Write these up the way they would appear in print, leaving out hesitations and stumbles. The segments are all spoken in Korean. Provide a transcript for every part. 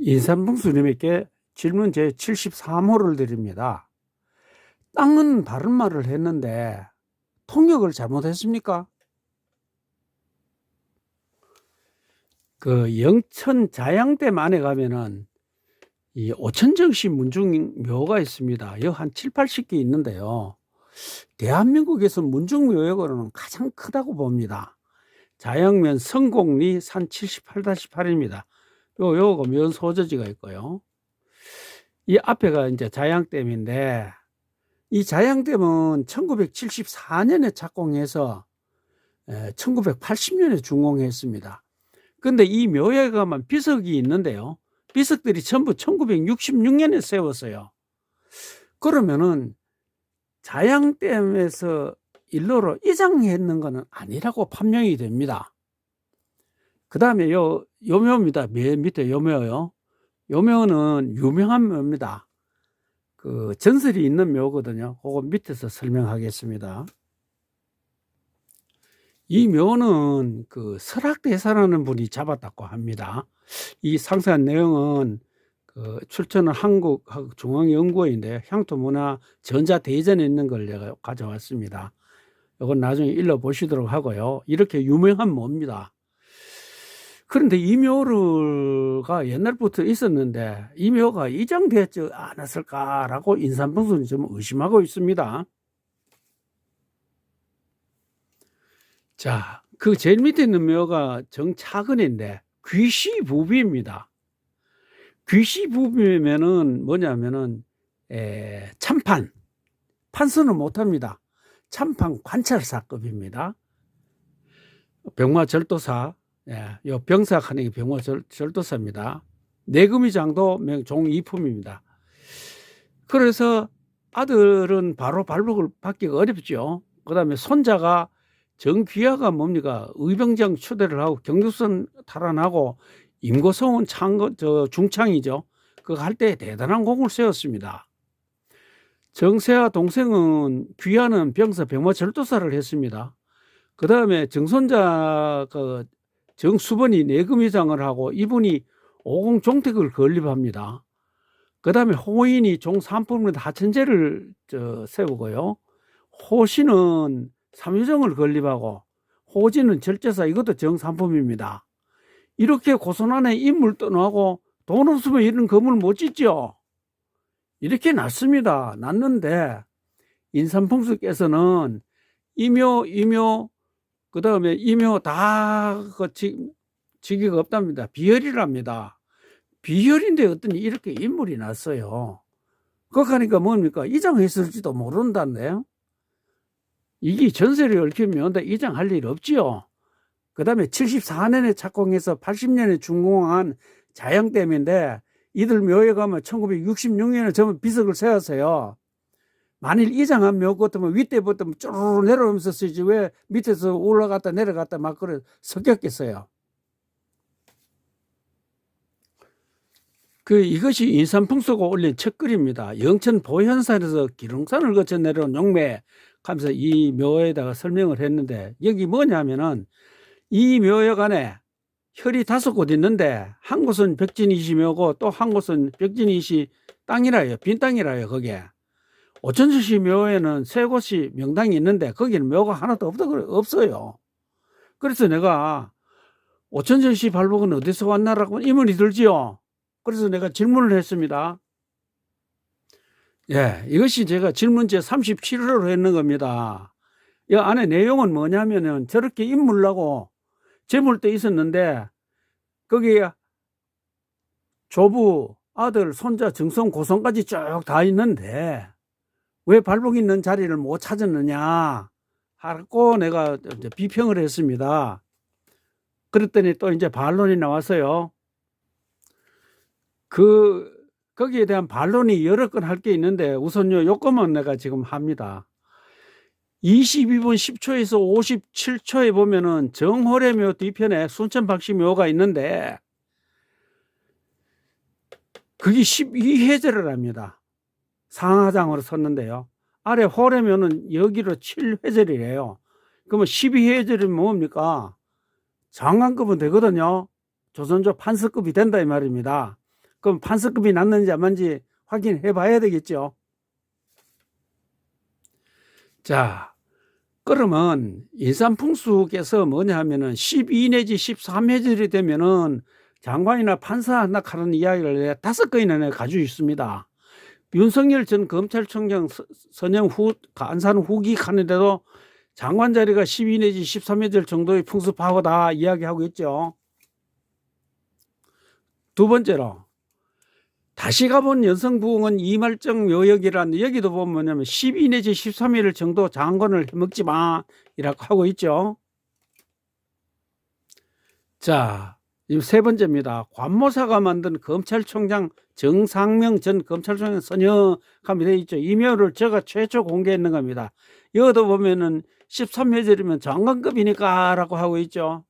인삼봉수님에게 질문 제 73호를 드립니다. 땅은 바른 말을 했는데 통역을 잘못했습니까? 그 영천 자양댐 안에 가면은 이 오천정씨 문중묘가 있습니다. 여기 한 7, 80개 있는데요. 대한민국에서 문중묘역으로는 가장 크다고 봅니다. 자양면 성곡리 산 78-8입니다. 요거 면 소저지가 있고요. 이 앞에가 이제 자양댐인데, 이 자양댐은 1974년에 착공해서 1980년에 준공했습니다. 근데 이 묘에 가면 비석이 있는데요. 비석들이 전부 1966년에 세웠어요. 그러면은 자양댐에서 일로로 이장했는 것은 아니라고 판명이 됩니다. 그 다음에 요 묘입니다. 맨 밑에 요 묘요. 요 묘는 유명한 묘입니다. 그 전설이 있는 묘거든요. 그거 밑에서 설명하겠습니다. 이 묘는 그 설악대사라는 분이 잡았다고 합니다. 이 상세한 내용은 그 출처는 한국중앙연구원인데 향토문화 전자대전에 있는 걸 내가 가져왔습니다. 이건 나중에 읽어보시도록 하고요. 이렇게 유명한 묘입니다. 그런데 이 묘가 옛날부터 있었는데 이 묘가 이장되었지 않았을까라고 인삼봉수는 좀 의심하고 있습니다. 자, 그 제일 밑에 있는 묘가 정차근인데 귀시부비입니다. 귀시부비면은 뭐냐면은 참판, 판서는 못합니다. 참판 관찰사급입니다. 병마절도사, 요 병사하는 게 병마절도사입니다. 내금위장도 종이품입니다. 그래서 아들은 바로 발복을 받기가 어렵죠. 그 다음에 손자가 정귀하가 뭡니까? 의병장 추대를 하고 경주선 탈환하고 임고성은 중창이죠. 그거 할 때 대단한 공을 세웠습니다. 정세아 동생은 귀하는 병사 병마절도사를 했습니다. 그 다음에 정손자 정수번이 내금위장을 하고 이분이 오공종택을 건립합니다. 그 다음에 호인이 종삼품을 하천제를 세우고요. 호신은 삼유정을 건립하고 호진은 절제사, 이것도 정삼품입니다. 이렇게 고선안에 인물 떠나고 돈 없으면 이런 건물 못 짓죠. 이렇게 났습니다. 났는데 인삼봉수께서는 이묘 그 다음에 이묘 다 지기가 없답니다. 비혈이랍니다. 비혈인데 어떤 이렇게 인물이 났어요. 그거 하니까 뭡니까? 이장했을지도 모른다는데요. 이게 전설이 얽히면 이장할 일 없지요. 그 다음에 74년에 착공해서 80년에 준공한 자양댐인데 이들 묘에 가면 1966년에 전부 비석을 세웠어요. 만일 이장한 묘 같으면 윗대부터 쭈르르 내려오면서 쓰지 왜 밑에서 올라갔다 내려갔다 막 그래 섞였겠어요. 이것이 인삼풍수가 올린 첫 글입니다. 영천 보현산에서 기릉산을 거쳐 내려온 용매 하면서 이 묘에다가 설명을 했는데, 여기 뭐냐면은 이 묘역 안에 혈이 5곳 있는데 한 곳은 벽진이시 묘고 또 한 곳은 벽진이시 땅이라요. 빈 땅이라요. 거기에 오천정씨 묘에는 3곳이 명당이 있는데 거기는 묘가 하나도 없어요. 그래서 내가 오천정씨 발복은 어디서 왔나라고 의문이 들지요. 그래서 내가 질문을 했습니다. 이것이 제가 질문제 37호로 했는 겁니다. 이 안에 내용은 뭐냐면은 저렇게 인물나고 재물도 있었는데 거기에 조부, 아들, 손자, 증손, 고손까지 쭉 다 있는데 왜 발복 있는 자리를 못 찾았느냐 하고 내가 비평을 했습니다. 그랬더니 또 이제 반론이 나왔어요. 거기에 대한 반론이 여러 건 할 게 있는데 우선요, 요것만 내가 지금 합니다. 22분 10초에서 57초에 보면은 정호래묘 뒤편에 순천박씨묘가 있는데 그게 12회절을 합니다. 상하장으로 섰는데요. 아래 호래묘는 여기로 7회절이래요. 그러면 12회절이면 뭡니까? 장관급은 되거든요. 조선조 판서급이 된다 이 말입니다. 그럼 판서급이 났는지 안 맞는지 확인해 봐야 되겠죠. 자, 그러면 인삼풍수께서 뭐냐 하면은 12 내지 13회절이 되면은 장관이나 판사 한다는 이야기를 5건이나 내가 가지고 있습니다. 윤석열 전 검찰총장 선임 후 간산 후기 하는데도 장관 자리가 12 내지 13회절 정도의 풍수파고다 이야기하고 있죠. 두 번째로 다시 가본 연성부흥은 이말정 요역이라는, 여기도 보면 뭐냐면 12 내지 13일 정도 장관을 해먹지 마 이라고 하고 있죠. 자, 세 번째입니다. 관모사가 만든 검찰총장 정상명 전 검찰총장 선임감이 되어 있죠. 이메일을 제가 최초 공개했는 겁니다. 여기도 보면은 13회절이면 장관급이니까 라고 하고 있죠.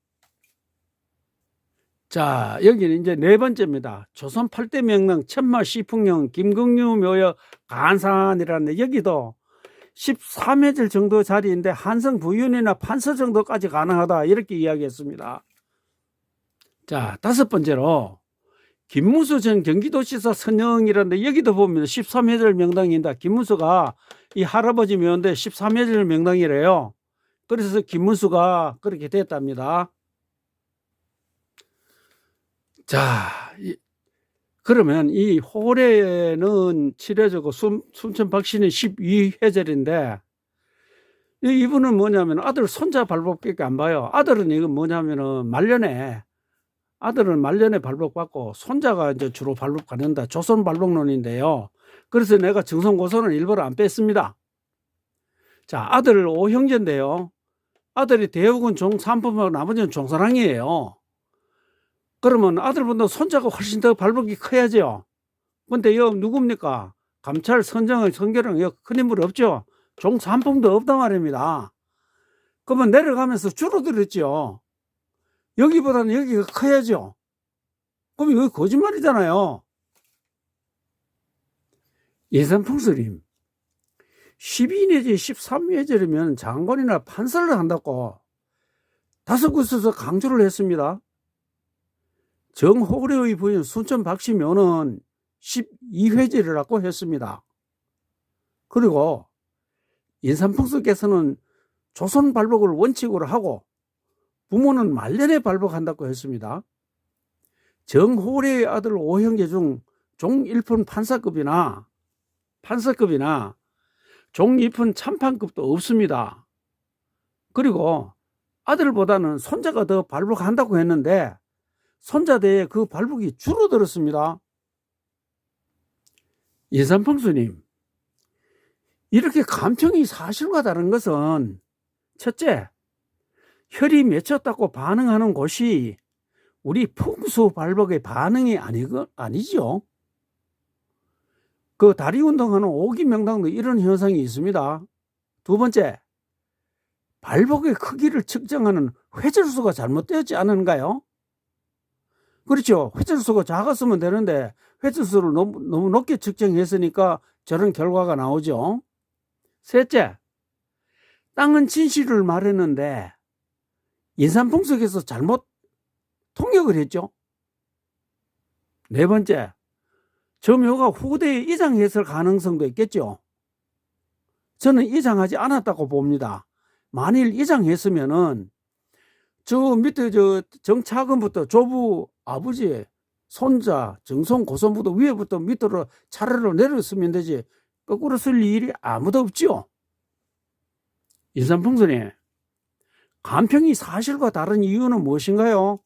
자, 여기는 이제 네 번째입니다. 조선 8대 명랑 천마 시풍령 김금유 묘역 간산이라는, 여기도 13회절 정도 자리인데 한성 부윤이나 판서 정도까지 가능하다 이렇게 이야기했습니다. 자, 다섯 번째로 김문수 전 경기도지사 선영이라는데, 여기도 보면 13회절 명당입니다. 김문수가 이 할아버지 묘인데 13회절 명당이래요. 그래서 김문수가 그렇게 됐답니다. 자, 그러면 이 올해는 7회절이고 순천 박씨는 12회절인데, 이분은 뭐냐면 아들 손자 발복밖에 안 봐요. 아들은 이거 뭐냐면은 아들은 말년에 발복받고 손자가 이제 주로 발복 받는다. 조선 발복론인데요. 그래서 내가 정성고선을 일부러 안 뺐습니다. 자, 아들 5형제인데요. 아들이 대우군 종3품하고 나머지는 종사랑이에요. 그러면 아들보다 손자가 훨씬 더 발복이 커야죠. 근데 여 누굽니까? 감찰 선정의 선결은 여 큰 인물 없죠. 종3품도 없단 말입니다. 그러면 내려가면서 줄어들었죠. 여기보다는 여기가 커야죠. 그럼 이거 거짓말이잖아요. 예산풍수님, 12 내지 13회절이면 장관이나 판사를 한다고 5곳에서 강조를 했습니다. 정호래의 부인 순천 박씨 묘는 12회절이라고 했습니다. 그리고 인삼풍수께서는 조선 발복을 원칙으로 하고 부모는 말년에 발복한다고 했습니다. 정호래의 아들 5형제 중 종 1품 판사급이나 종 2품 참판급도 없습니다. 그리고 아들보다는 손자가 더 발복한다고 했는데 손자대에 그 발복이 줄어들었습니다. 예산풍수님, 이렇게 감평이 사실과 다른 것은 첫째, 혈이 맺혔다고 반응하는 곳이 우리 풍수 발복의 반응이 아니죠. 그 다리운동하는 오기 명당도 이런 현상이 있습니다. 두 번째, 발복의 크기를 측정하는 회절수가 잘못되었지 않은가요? 그렇죠. 회절수가 작았으면 되는데 회절수를 너무 높게 측정했으니까 저런 결과가 나오죠. 셋째, 땅은 진실을 말했는데 인삼풍수에서 잘못 통역을 했죠. 네 번째, 저 묘가 후대에 이장했을 가능성도 있겠죠. 저는 이장하지 않았다고 봅니다. 만일 이장했으면은 저 밑에 저 정차근부터 조부 아버지 손자 정손 고손부터 위에부터 밑으로 차례로 내렸으면 되지 거꾸로 쓸 일이 아무도 없죠. 인삼풍선이 감평이 사실과 다른 이유는 무엇인가요?